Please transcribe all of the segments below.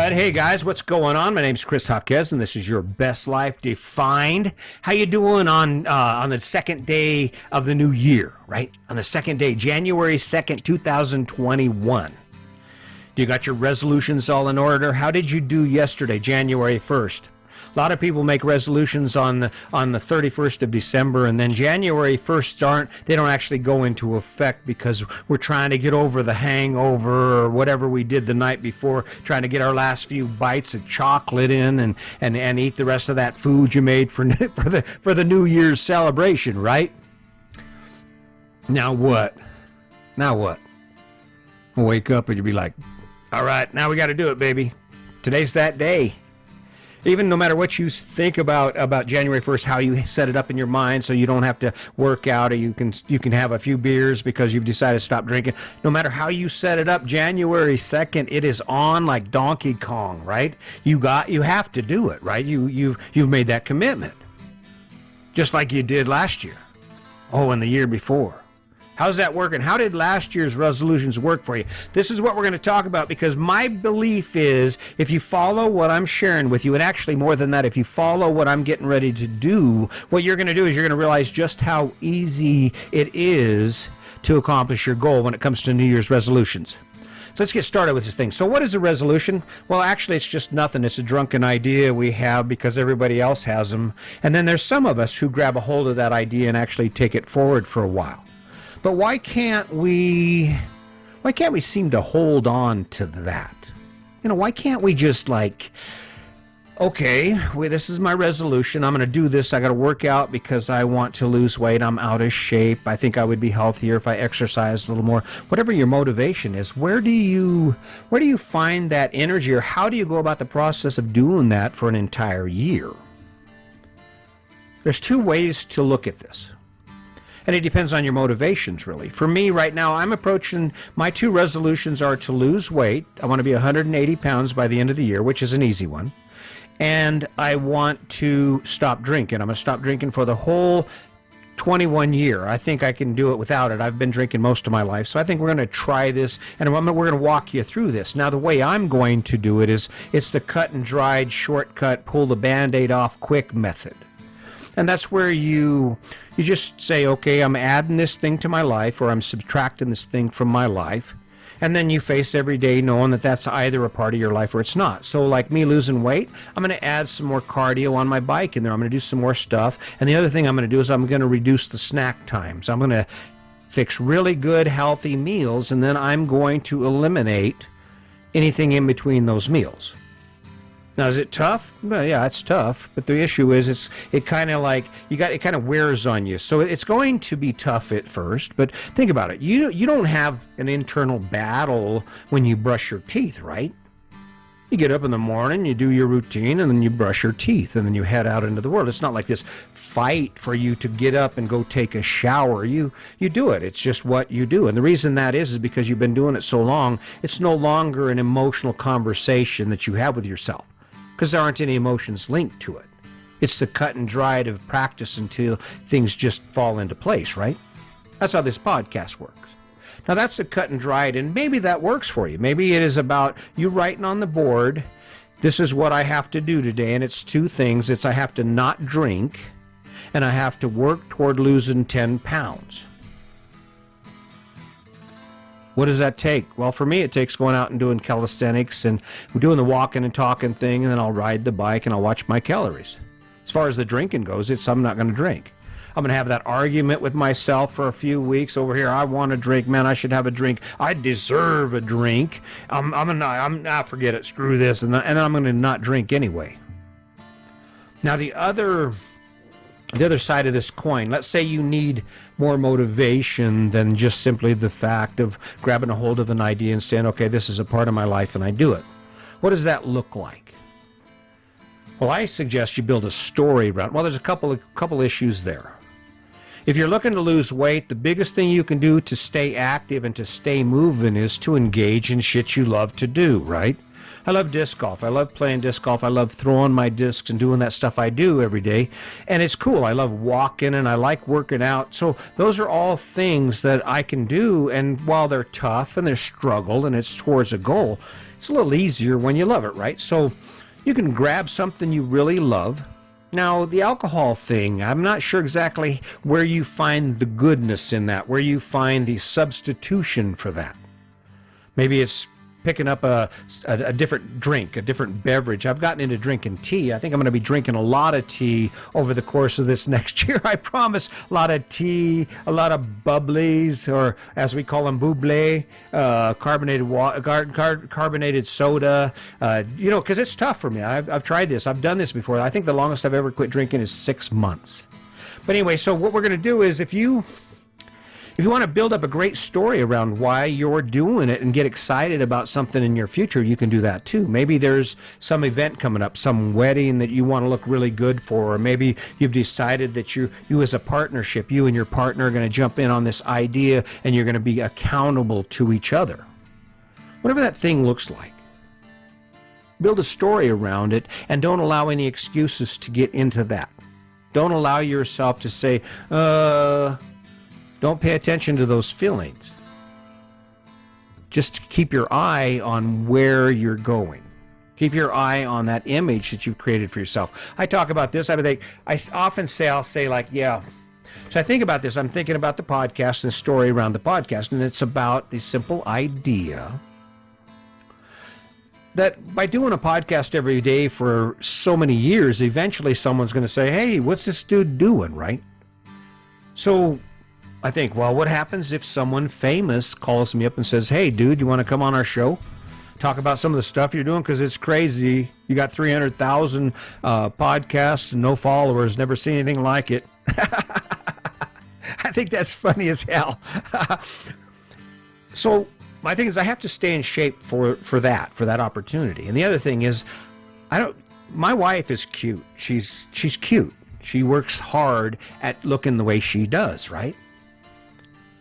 right, hey guys, what's going on? My name's Chris Jaquez, and this is your Best Life Defined. How you doing on the second day of the new year? Right on the second day, January 2nd, 2021. Do you got your resolutions all in order? How did you do yesterday, January 1st? A lot of people make resolutions on the 31st of December, and then January 1st they don't actually go into effect because we're trying to get over the hangover or whatever we did the night before, trying to get our last few bites of chocolate in and eat the rest of that food you made for the New Year's celebration, right? Now what? I'll wake up and you'll be like, all right, now we got to do it, baby. Today's that day. Even no matter what you think about January 1st, how you set it up in your mind so you don't have to work out, or you can have a few beers because you've decided to stop drinking. No matter how you set it up, January 2nd, it is on like Donkey Kong, right? You have to do it, right? You've made that commitment. Just like you did last year. Oh, and the year before. How's that working? How did last year's resolutions work for you? This is what we're going to talk about, because my belief is if you follow what I'm sharing with you, and actually more than that, if you follow what I'm getting ready to do, what you're going to do is you're going to realize just how easy it is to accomplish your goal when it comes to New Year's resolutions. So let's get started with this thing. So what is a resolution? Well, actually, it's just nothing. It's a drunken idea we have because everybody else has them. And then there's some of us who grab a hold of that idea and actually take it forward for a while. But why can't we seem to hold on to that? Why can't we just okay, this is my resolution. I'm going to do this. I got to work out because I want to lose weight. I'm out of shape. I think I would be healthier if I exercised a little more. Whatever your motivation is, where do you find that energy, or how do you go about the process of doing that for an entire year? There's two ways to look at this. And it depends on your motivations, really. For me, right now, my two resolutions are to lose weight. I want to be 180 pounds by the end of the year, which is an easy one. And I want to stop drinking. I'm going to stop drinking for the whole 21 year. I think I can do it without it. I've been drinking most of my life. So I think we're going to try this, and we're going to walk you through this. Now, the way I'm going to do it is it's the cut and dried, shortcut, pull the Band-Aid off quick method. And that's where you just say, okay, I'm adding this thing to my life, or I'm subtracting this thing from my life. And then you face every day knowing that that's either a part of your life or it's not. So like me losing weight, I'm going to add some more cardio on my bike in there. I'm going to do some more stuff. And the other thing I'm going to do is I'm going to reduce the snack times. I'm going to fix really good, healthy meals, and then I'm going to eliminate anything in between those meals. Now, is it tough? Well, yeah, it's tough. But the issue is it kind of wears on you. So it's going to be tough at first. But think about it. You don't have an internal battle when you brush your teeth, right? You get up in the morning, you do your routine, and then you brush your teeth, and then you head out into the world. It's not like this fight for you to get up and go take a shower. You do it. It's just what you do. And the reason that is because you've been doing it so long, it's no longer an emotional conversation that you have with yourself, because there aren't any emotions linked to it. It's the cut and dried of practice until things just fall into place, right? That's how this podcast works. Now, that's the cut and dried, and maybe that works for you. Maybe it is about you writing on the board, this is what I have to do today, and it's two things. It's I have to not drink, and I have to work toward losing 10 pounds. What does that take? Well, for me, it takes going out and doing calisthenics and doing the walking and talking thing, and then I'll ride the bike and I'll watch my calories. As far as the drinking goes, I'm not going to drink. I'm going to have that argument with myself for a few weeks over here. I want a drink, man. I should have a drink. I deserve a drink. Forget it. Screw this. And then I'm going to not drink anyway. Now, the other side of this coin, let's say you need more motivation than just simply the fact of grabbing a hold of an idea and saying, okay, this is a part of my life and I do it. What does that look like? Well, I suggest you build a story around. Well, there's a couple issues there. If you're looking to lose weight, the biggest thing you can do to stay active and to stay moving is to engage in shit you love to do, right? I love disc golf. I love playing disc golf. I love throwing my discs and doing that stuff I do every day. And it's cool. I love walking and I like working out. So those are all things that I can do. And while they're tough and they're struggle and it's towards a goal, It's a little easier when you love it, right? So you can grab something you really love. Now, the alcohol thing, I'm not sure exactly where you find the goodness in that, where you find the substitution for that. Maybe it's picking up a different drink, a different beverage. I've gotten into drinking tea. I think I'm going to be drinking a lot of tea over the course of this next year. I promise. A lot of tea, a lot of bubblies, or as we call them, bubbly, carbonated water, carbonated soda. Because it's tough for me. I've tried this. I've done this before. I think the longest I've ever quit drinking is 6 months. But anyway, so what we're going to do is if you want to build up a great story around why you're doing it and get excited about something in your future, you can do that too. Maybe there's some event coming up, some wedding that you want to look really good for, or maybe you've decided that you as a partnership, you and your partner are going to jump in on this idea and you're going to be accountable to each other. Whatever that thing looks like. Build a story around it and don't allow any excuses to get into that. Don't allow yourself to say, don't pay attention to those feelings. Just keep your eye on where you're going. Keep your eye on that image that you've created for yourself. I talk about this. I often say, I'll say like, yeah. So I think about this. I'm thinking about the podcast and the story around the podcast, and it's about the simple idea that by doing a podcast every day for so many years, eventually someone's going to say, hey, what's this dude doing, right? So I think, well, what happens if someone famous calls me up and says, hey, dude, you want to come on our show? Talk about some of the stuff you're doing because it's crazy. You got 300,000 podcasts and no followers, never seen anything like it. I think that's funny as hell. So my thing is I have to stay in shape for that opportunity. And the other thing is, my wife is cute. She's cute. She works hard at looking the way she does, right?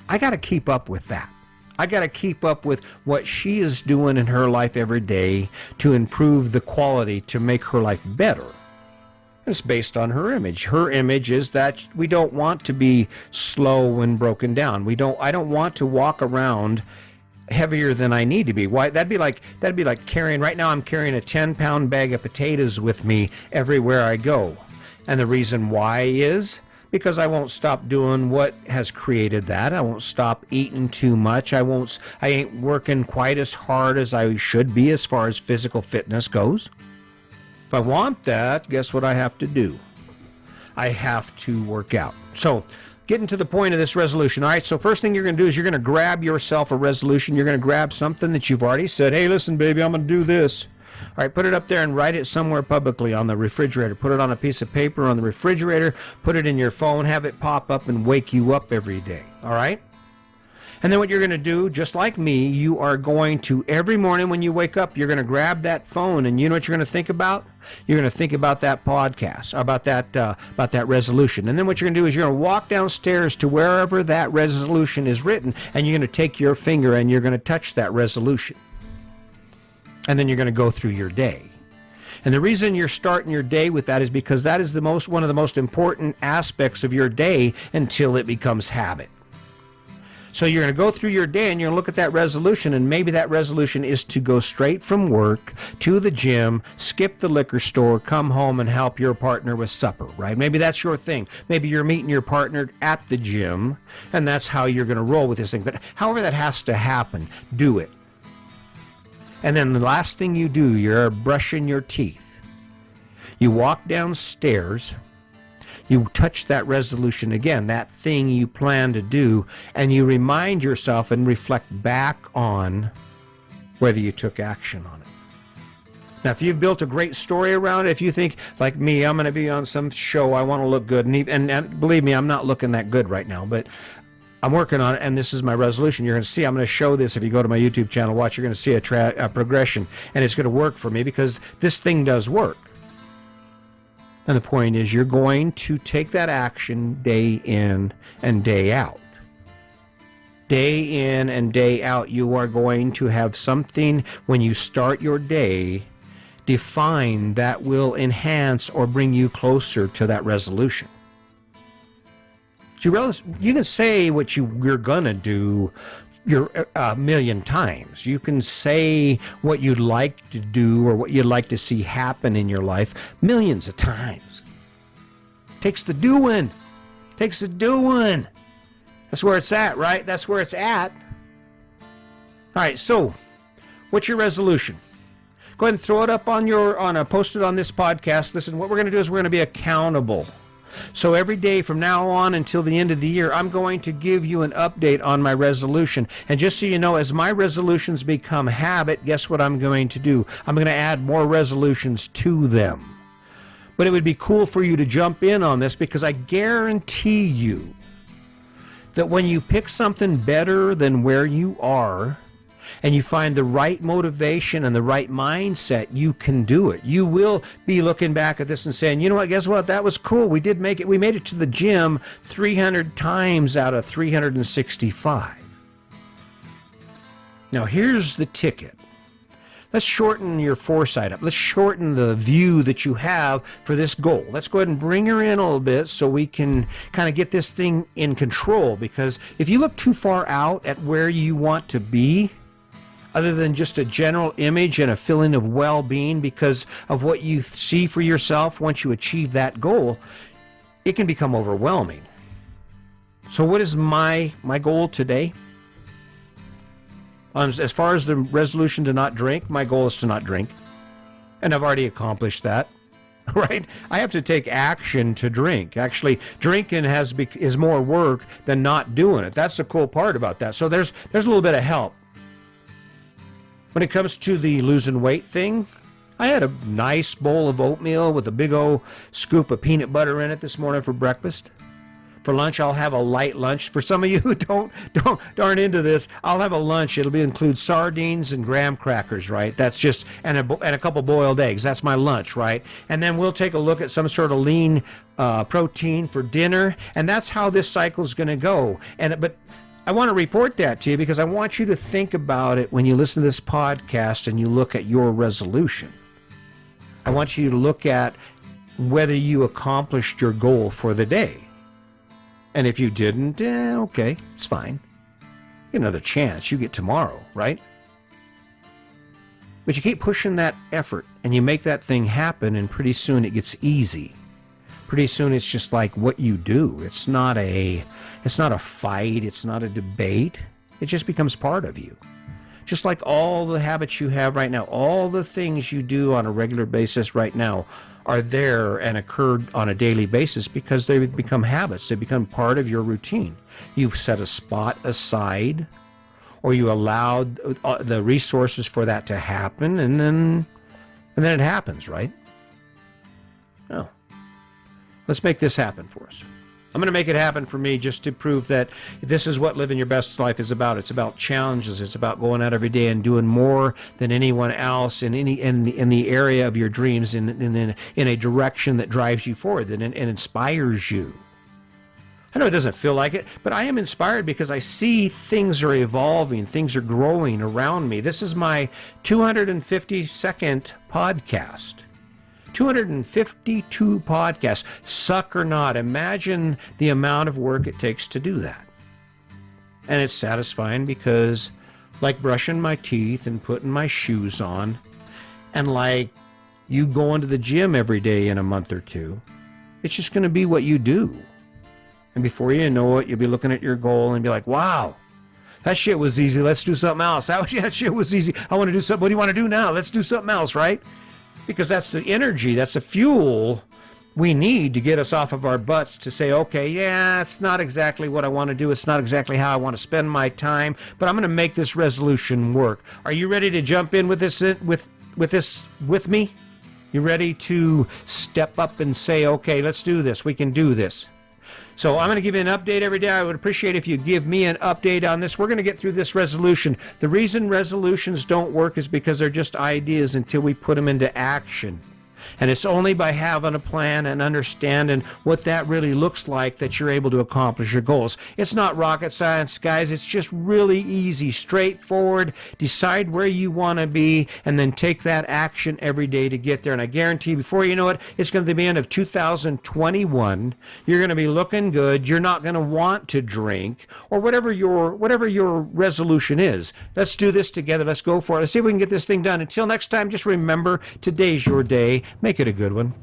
I got to keep up with that. I got to keep up with what she is doing in her life every day to improve the quality, to make her life better. It's based on her image. Her image is that we don't want to be slow and broken down. I don't want to walk around heavier than I need to be. Why? That'd be like carrying, right now I'm carrying a 10-pound bag of potatoes with me everywhere I go. And the reason why is because I won't stop doing what has created that. I won't stop eating too much. I ain't working quite as hard as I should be as far as physical fitness goes. If I want that, guess what I have to do? I have to work out. So, getting to the point of this resolution. All right, so first thing you're going to do is you're going to grab yourself a resolution. You're going to grab something that you've already said, hey, listen, baby, I'm going to do this. All right, put it up there and write it somewhere publicly on the refrigerator. Put it on a piece of paper on the refrigerator. Put it in your phone. Have it pop up and wake you up every day. All right? And then what you're going to do, just like me, you are going to, every morning when you wake up, you're going to grab that phone, and you know what you're going to think about? You're going to think about that podcast, about that resolution. And then what you're going to do is you're going to walk downstairs to wherever that resolution is written, and you're going to take your finger and you're going to touch that resolution. And then you're going to go through your day. And the reason you're starting your day with that is because that is one of the most important aspects of your day until it becomes habit. So you're going to go through your day and you're going to look at that resolution, and maybe that resolution is to go straight from work to the gym, skip the liquor store, come home and help your partner with supper, right? Maybe that's your thing. Maybe you're meeting your partner at the gym, and that's how you're going to roll with this thing. But however that has to happen, do it. And then the last thing you do, you're brushing your teeth. You walk downstairs, you touch that resolution again, that thing you plan to do, and you remind yourself and reflect back on whether you took action on it. Now, if you've built a great story around it, if you think, like me, I'm going to be on some show, I want to look good, and believe me, I'm not looking that good right now, but I'm working on it, and this is my resolution. You're going to see, I'm going to show this. If you go to my YouTube channel, watch, you're going to see a progression, and it's going to work for me because this thing does work. And the point is, you're going to take that action day in and day out. Day in and day out, you are going to have something when you start your day defined that will enhance or bring you closer to that resolution. You can say what you're going to do a million times. You can say what you'd like to do or what you'd like to see happen in your life millions of times. Takes the doing. Takes the doing. That's where it's at, right? That's where it's at. All right, so what's your resolution? Go ahead and throw it up post it on this podcast. Listen, what we're going to do is we're going to be accountable. So every day from now on until the end of the year, I'm going to give you an update on my resolution. And just so you know, as my resolutions become habit, guess what I'm going to do? I'm going to add more resolutions to them. But it would be cool for you to jump in on this, because I guarantee you that when you pick something better than where you are, and you find the right motivation and the right mindset, you can do it. You will be looking back at this and saying, you know what, guess what? That was cool. We did make it. We made it to the gym 300 times out of 365. Now, here's the ticket. Let's shorten your foresight up. Let's shorten the view that you have for this goal. Let's go ahead and bring her in a little bit so we can kind of get this thing in control. Because if you look too far out at where you want to be, other than just a general image and a feeling of well-being because of what you see for yourself once you achieve that goal, it can become overwhelming. So what is my goal today? As far as the resolution to not drink, my goal is to not drink. And I've already accomplished that, right? I have to take action to drink. Actually, drinking is more work than not doing it. That's the cool part about that. So there's a little bit of help. When it comes to the losing weight thing, I had a nice bowl of oatmeal with a big old scoop of peanut butter in it this morning for breakfast. For lunch, I'll have a light lunch. For some of you who aren't into this, I'll have a lunch. It'll include sardines and graham crackers, right? That's just and a couple boiled eggs. That's my lunch, right? And then we'll take a look at some sort of lean protein for dinner, and that's how this cycle is going to go. But I want to report that to you because I want you to think about it when you listen to this podcast and you look at your resolution. I want you to look at whether you accomplished your goal for the day. And if you didn't, okay, it's fine. Get another chance. You get tomorrow, right? But you keep pushing that effort and you make that thing happen, and pretty soon it gets easy. Pretty soon it's just like what you do. It's not a fight. It's not a debate. It just becomes part of you. Just like all the habits you have right now, all the things you do on a regular basis right now are there and occurred on a daily basis because they become habits. They become part of your routine. You set a spot aside, or you allowed the resources for that to happen, and then it happens, right? Oh. Let's make this happen for us. I'm going to make it happen for me just to prove that this is what living your best life is about. It's about challenges. It's about going out every day and doing more than anyone else in the area of your dreams, in a direction that drives you forward and inspires you. I know it doesn't feel like it, but I am inspired because I see things are evolving, things are growing around me. This is my 252nd podcast. 252 podcasts. Suck or not, imagine the amount of work it takes to do that. And it's satisfying because, like brushing my teeth and putting my shoes on, and like you going to the gym every day in a month or two, it's just going to be what you do. And before you know it, you'll be looking at your goal and be like, wow, that shit was easy. Let's do something else. That shit was easy. I want to do something. What do you want to do now? Let's do something else, right? Because that's the energy, that's the fuel we need to get us off of our butts to say, okay, yeah, it's not exactly what I want to do. It's not exactly how I want to spend my time, but I'm going to make this resolution work. Are you ready to jump in with this with me? You ready to step up and say, okay, let's do this. We can do this. So I'm going to give you an update every day. I would appreciate if you give me an update on this. We're going to get through this resolution. The reason resolutions don't work is because they're just ideas until we put them into action. And it's only by having a plan and understanding what that really looks like that you're able to accomplish your goals. It's not rocket science, guys. It's just really easy, straightforward. Decide where you want to be and then take that action every day to get there. And I guarantee before you know it, it's going to be the end of 2021. You're going to be looking good. You're not going to want to drink or whatever your resolution is. Let's do this together. Let's go for it. Let's see if we can get this thing done. Until next time, just remember, today's your day. Make it a good one.